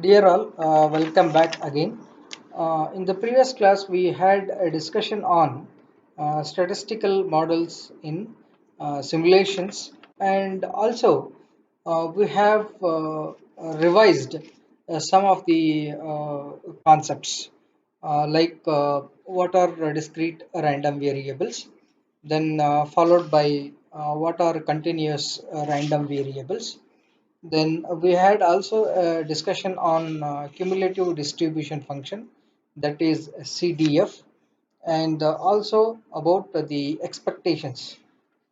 Dear all, welcome back again. In the previous class, we had a discussion on statistical models in simulations, and also we have revised some of the concepts like what are discrete random variables, then followed by what are continuous random variables. Then we had also a discussion on cumulative distribution function, that is CDF, and also about the expectations,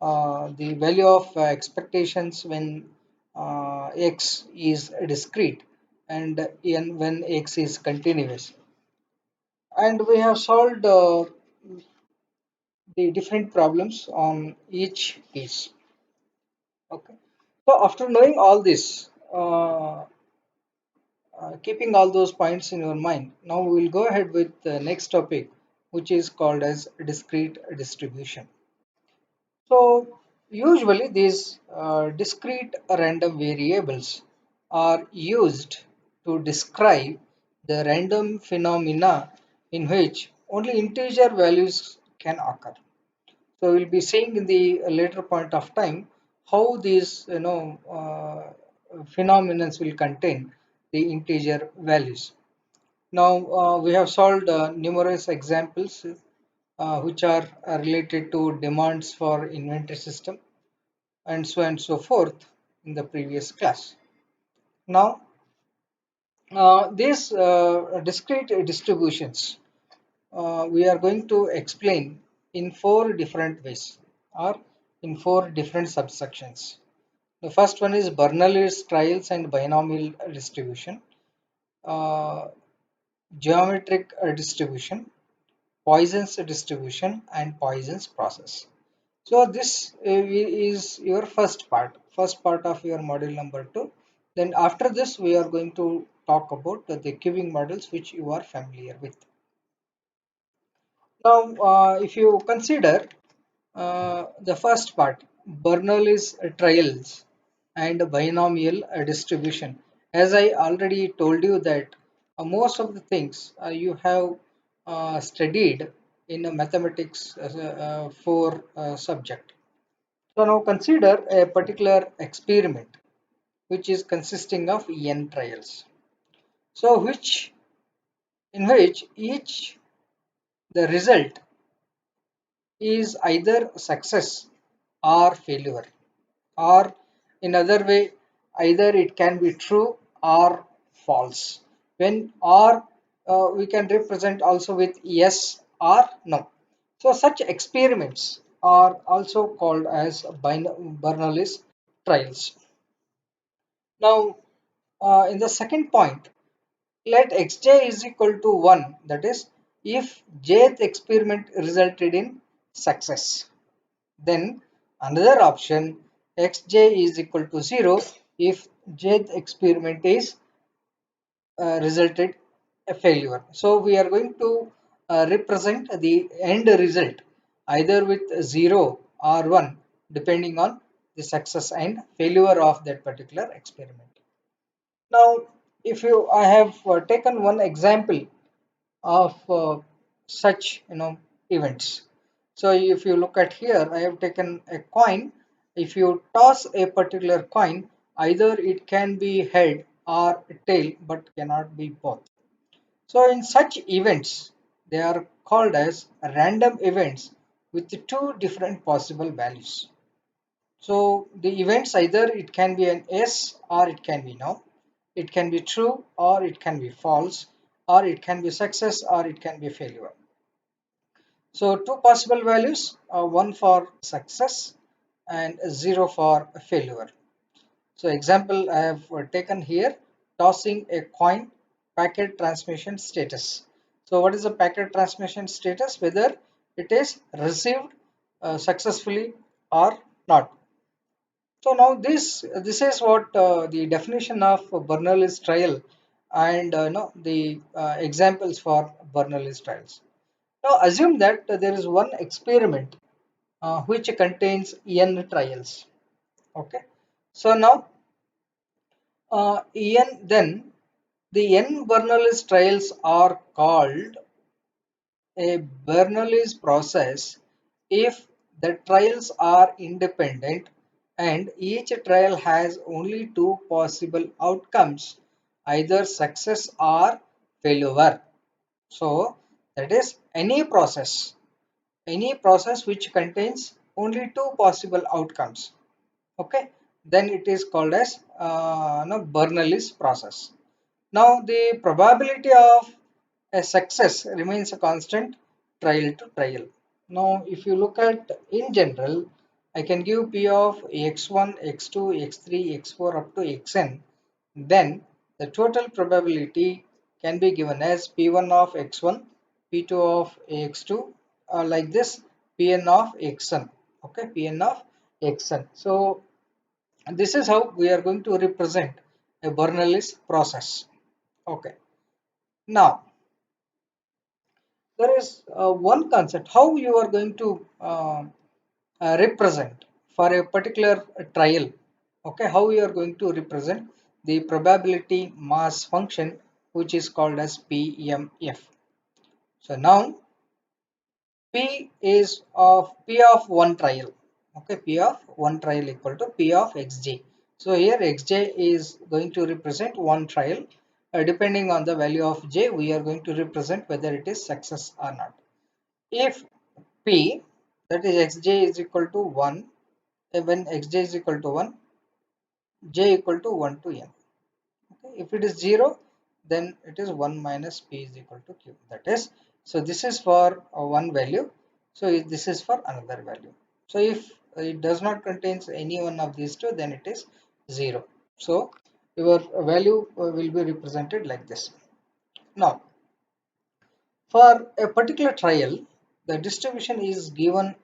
the value of expectations when x is discrete and when x is continuous. And we have solved the different problems on each case. Okay. So after knowing all this, keeping all those points in your mind, now we will go ahead with the next topic, which is called as discrete distribution. So usually these discrete random variables are used to describe the random phenomena in which only integer values can occur. So we'll be seeing in the later point of time how these phenomena will contain the integer values. Now we have solved numerous examples which are related to demands for inventory system and so forth in the previous class. Now these discrete distributions we are going to explain in four different ways or in four different subsections. The first one is Bernoulli's trials and binomial distribution, uh, geometric distribution, Poisson's distribution, and Poisson's process. So this is your first part of your module number 2. Then after this we are going to talk about the queuing models which you are familiar with. Now if you consider the first part, Bernoulli's trials and binomial distribution. As I already told you that most of the things you have studied in a mathematics for subject. So now consider a particular experiment which is consisting of n trials. So in which each the result is either success or failure, or in other way either it can be true or false. When or we can represent also with yes or no. So such experiments are also called as Bernoulli's trials. Now in the second point, let xj is equal to 1, that is if jth experiment resulted in success. Then another option, xj is equal to 0 if jth experiment is resulted a failure. So we are going to represent the end result either with 0 or 1 depending on the success and failure of that particular experiment. Now if you I have taken one example of such events. So if you look at here, I have taken a coin. If you toss a particular coin, either it can be head or tail, but cannot be both. So in such events, they are called as random events with two different possible values. So the events either it can be an yes or it can be no. It can be true or it can be false, or it can be success or it can be failure. So two possible values, one for success and 0 for failure. So example I have taken here, tossing a coin, packet transmission status. So what is the packet transmission status? Whether it is received successfully or not. So now this is what the definition of Bernoulli's trial and the examples for Bernoulli's trials. Now assume that there is one experiment which contains n trials. Okay. So now n then The n Bernoulli trials are called a Bernoulli process if the trials are independent and each trial has only two possible outcomes, either success or failure. So that is any process which contains only two possible outcomes. Okay, then it is called as no, Bernoulli's process. Now the probability of a success remains a constant trial to trial. Now if you look at in general, I can give p of x1, x2, x3, x4 up to xn. Then the total probability can be given as p1 of x1, p2 of x2, like this, pn of xn. Okay, pn of xn. So this is how we are going to represent a Bernoulli's process. Okay. Now there is one concept how you are going to represent for a particular trial. Okay, how you are going to represent the probability mass function, which is called as PMF. So now P is of P of one trial. Okay, P of one trial equal to P of Xj. So here Xj is going to represent one trial. Depending on the value of J, we are going to represent whether it is success or not. If P, that is Xj is equal to 1, when Xj is equal to 1, J equal to 1 to N. Okay. If it is 0, then it is 1 minus P is equal to Q. That is, so this is for one value. So this is for another value. So if it does not contains any one of these two, then it is 0. So your value will be represented like this. Now, for a particular trial, the distribution is given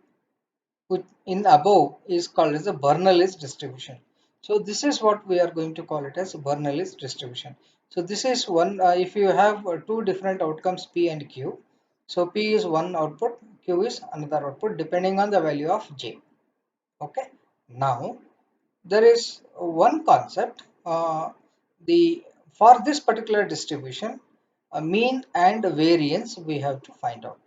which in above is called as a Bernoulli's distribution. So this is what we are going to call it as Bernoulli's distribution. So this is one, if you have two different outcomes P and Q. So P is one output, Q is another output depending on the value of J. Okay. Now there is one concept, the for this particular distribution, mean and variance we have to find out.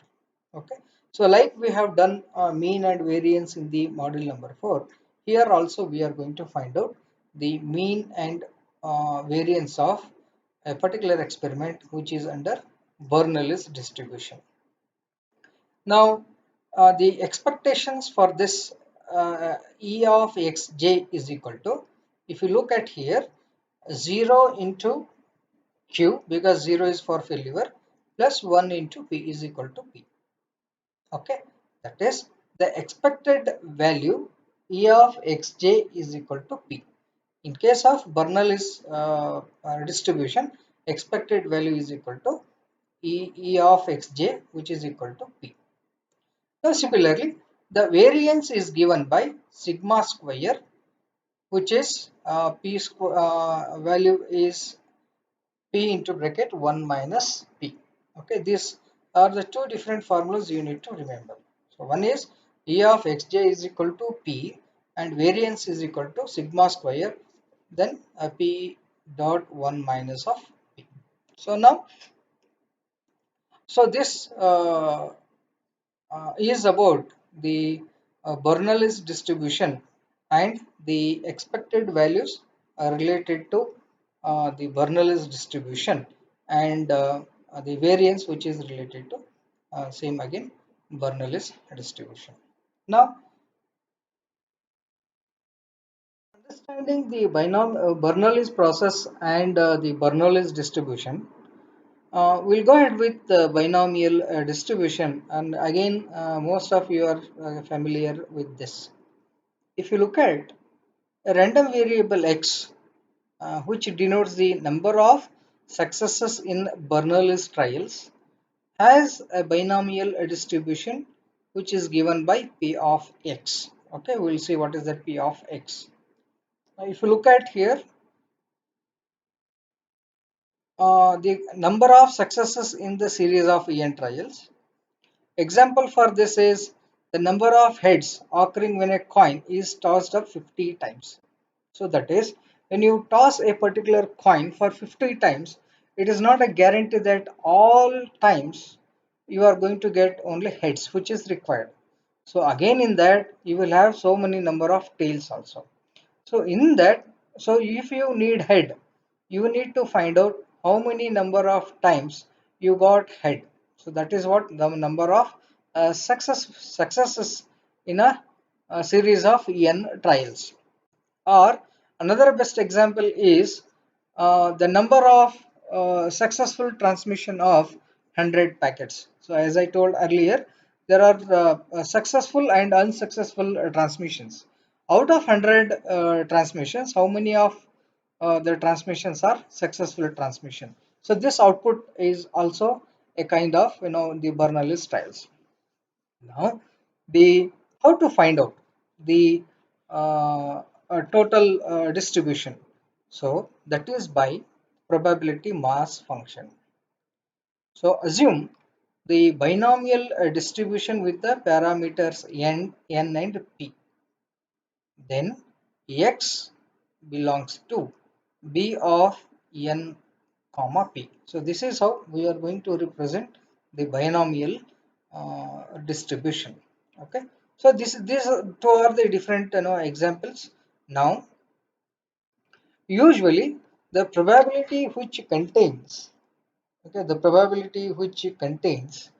Okay, so like we have done mean and variance in the module number 4, here also we are going to find out the mean and variance of a particular experiment which is under Bernoulli's distribution. Now the expectations for this E of xj is equal to, if you look at here, 0 into Q, because 0 is for failure, plus 1 into P is equal to P. Okay, that is the expected value E of xj is equal to P. In case of Bernoulli's distribution, expected value is equal to E of xj, which is equal to P. Now similarly, the variance is given by sigma square, which is P square, value is P into bracket 1 minus P. Okay, these are the two different formulas you need to remember. So one is E of xj is equal to P and variance is equal to sigma square, then P dot 1 minus of P. So now, so this is about the Bernoulli's distribution and the expected values are related to the Bernoulli's distribution, and the variance which is related to same again Bernoulli's distribution. Now, understanding the Bernoulli's process and the Bernoulli's distribution, we'll go ahead with the binomial distribution, and again most of you are familiar with this. If you look at a random variable x, which denotes the number of successes in Bernoulli's trials, has a binomial distribution which is given by p of x. Okay, we'll see what is that p of x. Now, if you look at here, the number of successes in the series of en trials. Example for this is the number of heads occurring when a coin is tossed up 50 times. So that is, when you toss a particular coin for 50 times, it is not a guarantee that all times you are going to get only heads, which is required. So again in that you will have so many number of tails also. So in that, so if you need head, you need to find out how many number of times you got head. So that is what the number of successes in a series of n trials. Or another best example is the number of successful transmission of 100 packets. So as I told earlier, there are successful and unsuccessful transmissions. Out of 100 transmissions, how many of the transmissions are successful transmission? So this output is also a kind of the Bernoulli's trials. Now, the how to find out the total distribution. So that is by probability mass function. So assume the binomial distribution with the parameters n and p. Then x belongs to b of n comma p. So this is how we are going to represent the binomial distribution. Okay. So these two are the different examples. Now usually the probability which contains, okay, the probability which contains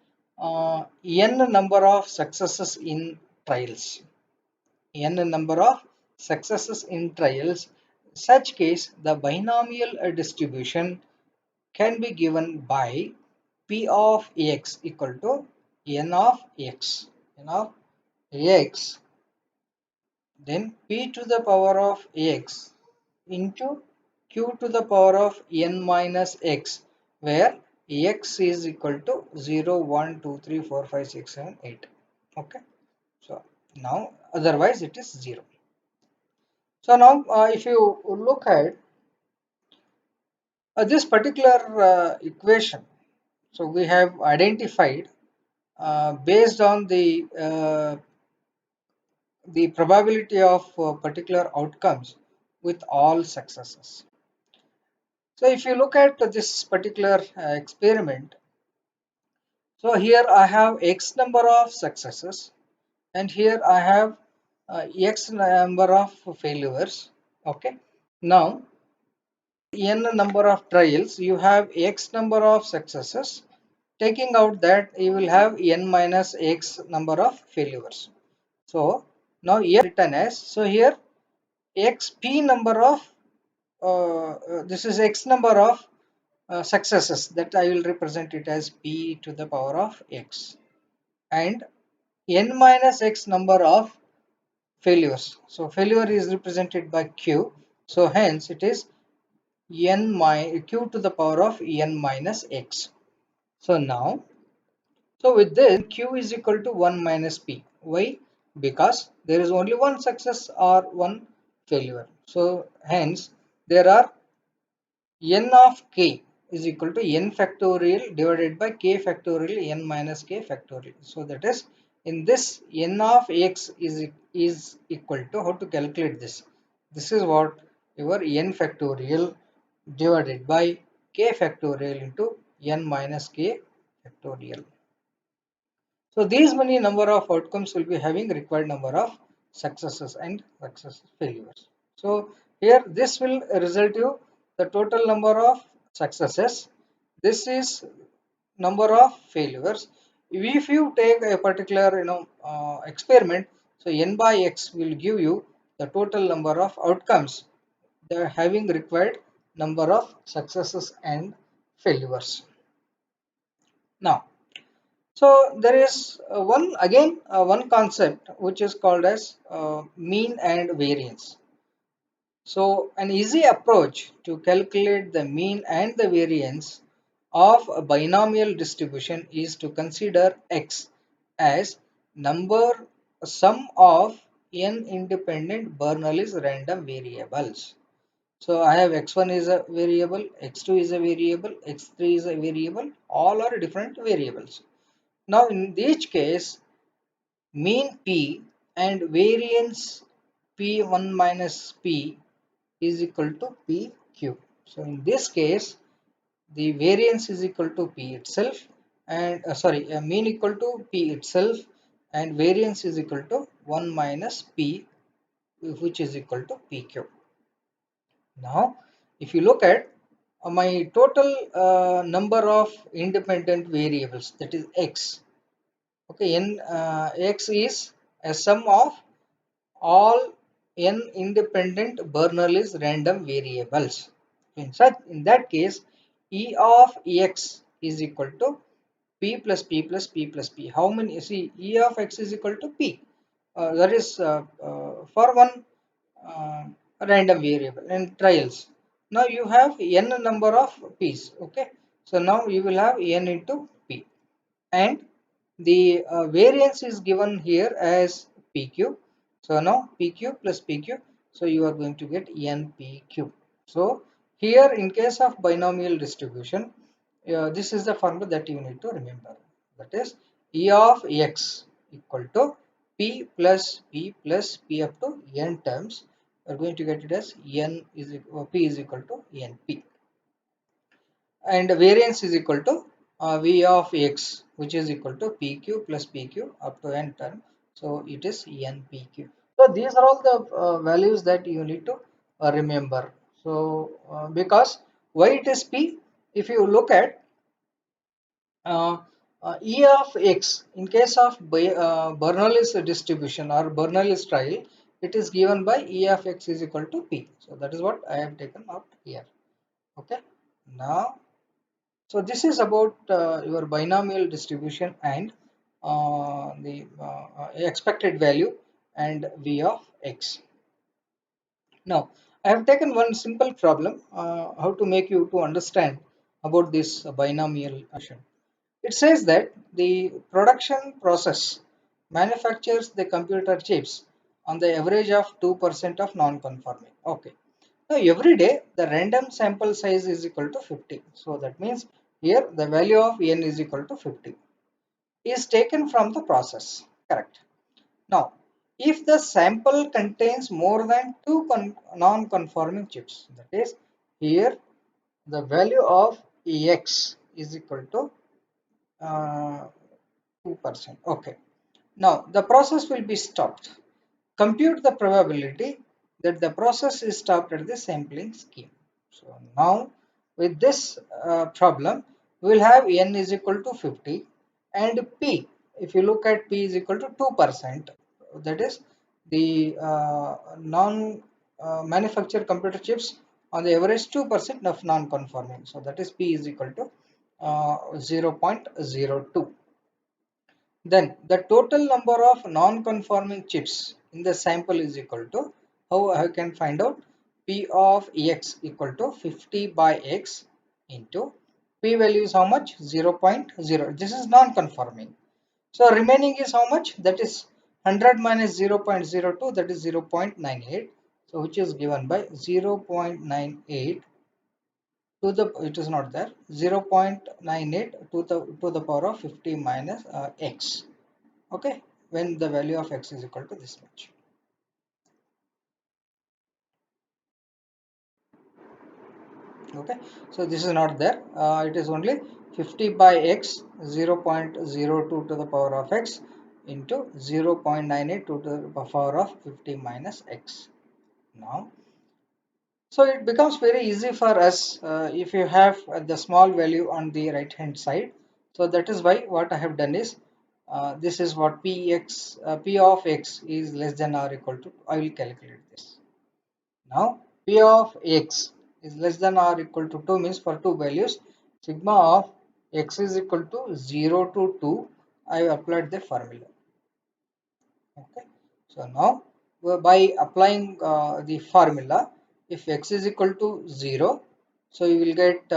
n number of successes in trials, n number of successes in trials, such case the binomial distribution can be given by p of x equal to n of x, n of x, then p to the power of x into q to the power of n minus x, where x is equal to 0 1 2 3 4 5 6 7 8. Okay, so now otherwise it is 0. So now if you look at this particular equation, so we have identified based on the probability of particular outcomes with all successes. So if you look at this particular experiment, so here I have x number of successes and here I have x number of failures. Okay, now n number of trials, you have x number of successes. Taking out that, you will have n minus x number of failures. So now here written as, so here xp number of this is x number of successes, that I will represent it as p to the power of x, and n minus x number of failures. So failure is represented by q. So hence it is q to the power of n minus x. So now, so with this q is equal to 1 minus p. Why? Because there is only one success or one failure. So hence there are n of k is equal to n factorial divided by k factorial n minus k factorial. So that is, in this n of x is equal to, how to calculate this? This is what your n factorial divided by k factorial into n minus k factorial. So these many number of outcomes will be having required number of successes and success failures. So here this will result you the total number of successes. This is number of failures. If you take a particular experiment, so n by x will give you the total number of outcomes. They are having required number of successes and failures. Now, so there is one concept which is called as mean and variance. So an easy approach to calculate the mean and the variance of a binomial distribution is to consider x as number sum of n independent Bernoulli's random variables. So I have x1 is a variable, x2 is a variable, x3 is a variable, all are different variables. Now in each case, mean p and variance p1 minus p is equal to pq. So in this case, the variance is equal to p itself, and mean equal to p itself, and variance is equal to 1 minus p, which is equal to pq. Now if you look at my total number of independent variables, that is x. Okay, x is a sum of all n independent Bernoulli's random variables. In that case, E of x is equal to p plus p plus p plus p. How many? See, E of x is equal to p. That is for one uh, random variable and trials. Now you have n number of p's. Okay, so now you will have n into p, and the variance is given here as pq. So now pq plus pq, so you are going to get npq. So here in case of binomial distribution, this is the formula that you need to remember, that is e of x equal to p plus p plus p up to n terms. We are going to get it as p is equal to np, and variance is equal to v of x, which is equal to pq plus pq up to n term, so it is npq. So these are all the values that you need to remember. So because why it is p, if you look at uh, e of x in case of Bernoulli's distribution or Bernoulli's trial, it is given by e of x is equal to p. So that is what I have taken out here. Okay, now so this is about your binomial distribution and the expected value and v of x. Now I have taken one simple problem how to make you to understand about this binomial action. It says that the production process manufactures the computer chips on the average of 2% of non-conforming. Okay. Now every day the random sample size is equal to 50. So that means here the value of n is equal to 50 is taken from the process. Correct. Now if the sample contains more than two non-conforming chips, that is here the value of x is equal to 2%. Okay. Now the process will be stopped. Compute the probability that the process is stopped at the sampling scheme. So now with this problem, we will have n is equal to 50 and p. If you look at p is equal to 2%, that is the non manufactured computer chips on the average 2% of non-conforming. So that is p is equal to 0.02. Then the total number of non-conforming chips in the sample is equal to, how I can find out, P of x equal to 50 by x into P value is how much? 0.0. This is non-conforming. So remaining is how much? That is 100 minus 0.02, that is 0.98. So which is given by 0.98 to the, it is not there, 0.98 to the power of 50 minus x. Okay, when the value of x is equal to this much. Okay, so this is not there, it is only 50 by x, 0.02 to the power of x into 0.98 to the power of 50 minus x. Now so it becomes very easy for us if you have the small value on the right hand side. So that is why what I have done is this is what p of x is less than or equal to, I will calculate this. Now p of x is less than or equal to 2 means for two values sigma of x is equal to 0 to 2, I have applied the formula. Okay, so now by applying the formula, if x is equal to 0, so you will get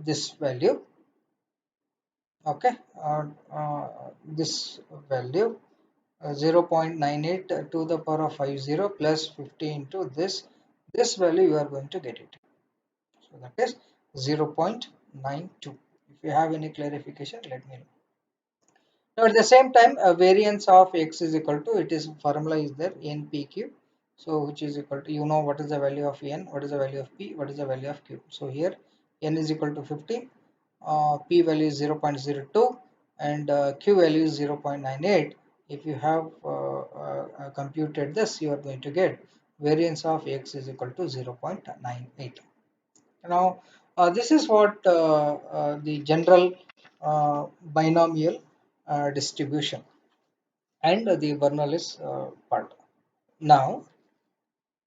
this value. Okay, this value 0.98 to the power of 50 plus 50 into this value, you are going to get it. So that is 0.92. If you have any clarification, let me know. Now at the same time, a variance of x is equal to, it is formula is there, npq. So which is equal to, you know what is the value of n, what is the value of p, what is the value of q. So here n is equal to 50, p value is 0.02, and q value is 0.98. If you have computed this, you are going to get variance of x is equal to 0.98. Now, this is what the general binomial distribution and the Bernoulli's part. Now,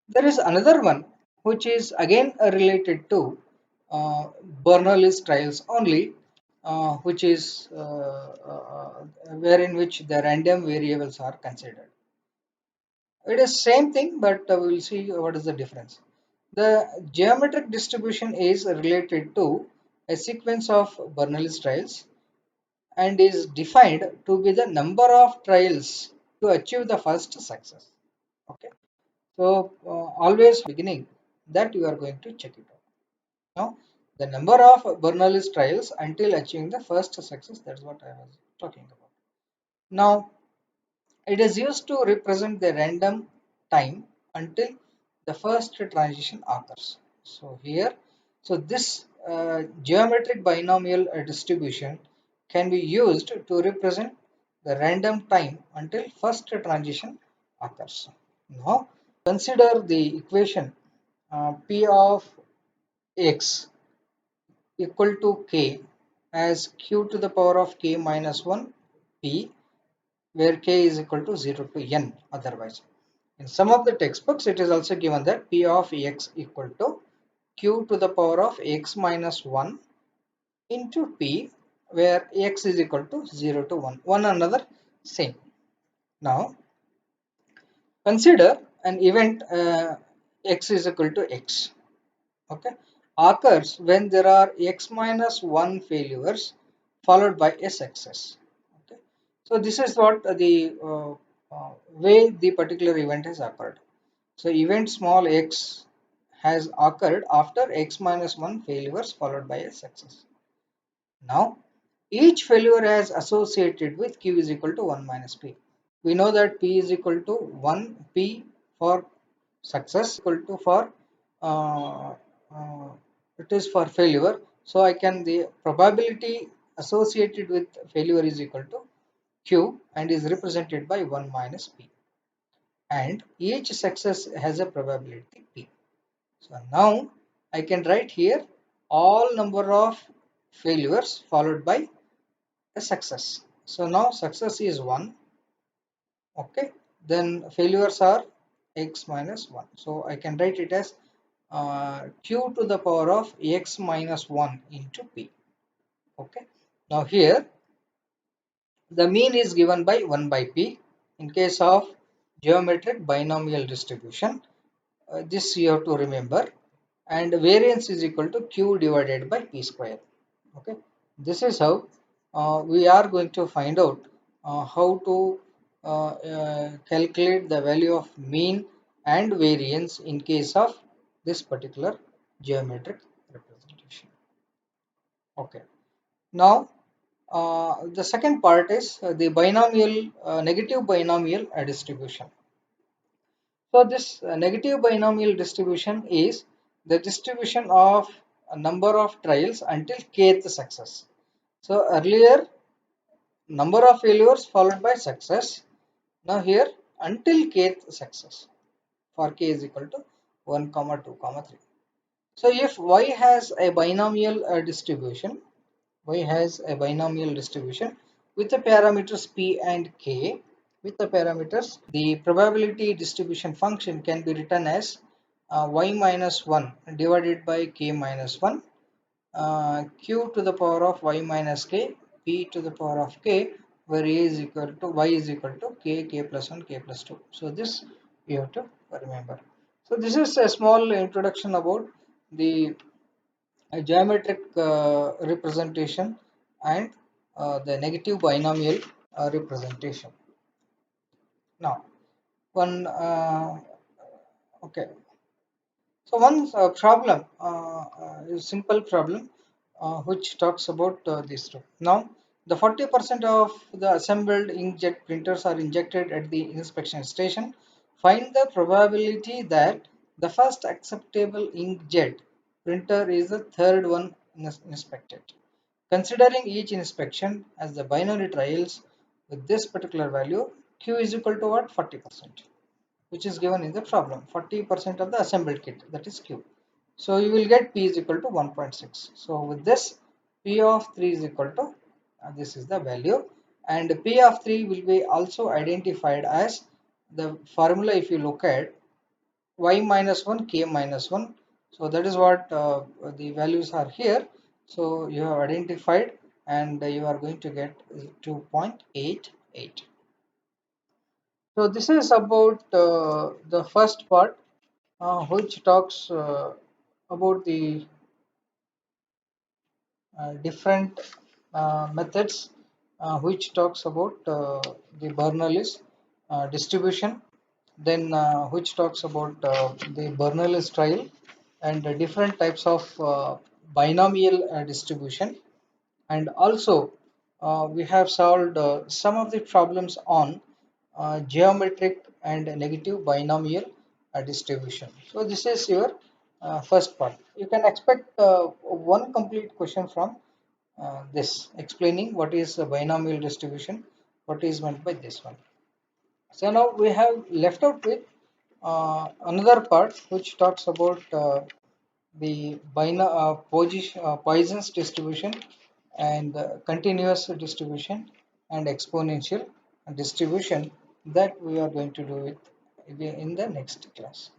there is another one which is again related to Bernoulli's trials only, which is wherein which the random variables are considered. It is same thing, but we will see what is the difference. The geometric distribution is related to a sequence of Bernoulli's trials and is defined to be the number of trials to achieve the first success. Okay, so always beginning that you are going to check it out. Now, the number of Bernoulli's trials until achieving the first success, that's what I was talking about. Now, it is used to represent the random time until the first transition occurs. So here, so this geometric binomial distribution can be used to represent the random time until first transition occurs. Now, consider the equation p of x equal to k as q to the power of k minus 1 p, where k is equal to 0 to n otherwise. In some of the textbooks, it is also given that p of x equal to q to the power of x minus 1 into p, where x is equal to 0 to 1. One another same. Now, consider an event x is equal to x. Okay, occurs when there are x minus 1 failures followed by a success. Okay, so this is what the way the particular event has occurred. So event small x has occurred after x minus 1 failures followed by a success. Now, each failure has associated with q is equal to 1 minus p. We know that p is equal to 1 p for success equal to for uh, uh, it is for failure. So I can the probability associated with failure is equal to q and is represented by 1 minus p, and each success has a probability p. So now I can write here all number of failures followed by a success. So now success is 1. Okay, then failures are x minus 1. So I can write it as q to the power of x minus 1 into p. Okay, now here the mean is given by 1 by p in case of geometric binomial distribution. This you have to remember, and variance is equal to q divided by p square. Okay, this is how we are going to find out how to calculate the value of mean and variance in case of this particular geometric representation. Okay, now the second part is the binomial negative binomial distribution. So this negative binomial distribution is the distribution of a number of trials until kth success. So earlier number of failures followed by success. Now here until kth success for k is equal to 1 comma 2 comma 3. So if y has a binomial distribution, y has a binomial distribution with the parameters p and k. With the parameters, the probability distribution function can be written as y minus 1 divided by k minus 1, q to the power of y minus k, p to the power of k, where a is equal to y is equal to k, k plus 1, k plus 2. So this you have to remember. So this is a small introduction about the geometric representation and the negative binomial representation. Now, one okay. So one problem, simple problem, which talks about this two. Now, the 40% of the assembled inkjet printers are injected at the inspection station. Find the probability that the first acceptable inkjet printer is the third one inspected. Considering each inspection as the binary trials with this particular value, Q is equal to what? 40%, which is given in the problem. 40% of the assembled kit, that is Q. So you will get P is equal to 1.6. So with this, P of 3 is equal to, this is the value, and P of 3 will be also identified as the formula. If you look at y minus 1 k minus 1, so that is what the values are here. So you have identified, and you are going to get 2.88. So this is about the first part, which talks about the different methods, which talks about the Bernoulli's distribution, then which talks about the Bernoulli's trial, and different types of binomial distribution, and also we have solved some of the problems on geometric and negative binomial distribution. So this is your first part. You can expect one complete question from this, explaining what is a binomial distribution, what is meant by this one. So now we have left out with another part which talks about the Poisson's distribution, and continuous distribution, and exponential distribution, that we are going to do it in the next class.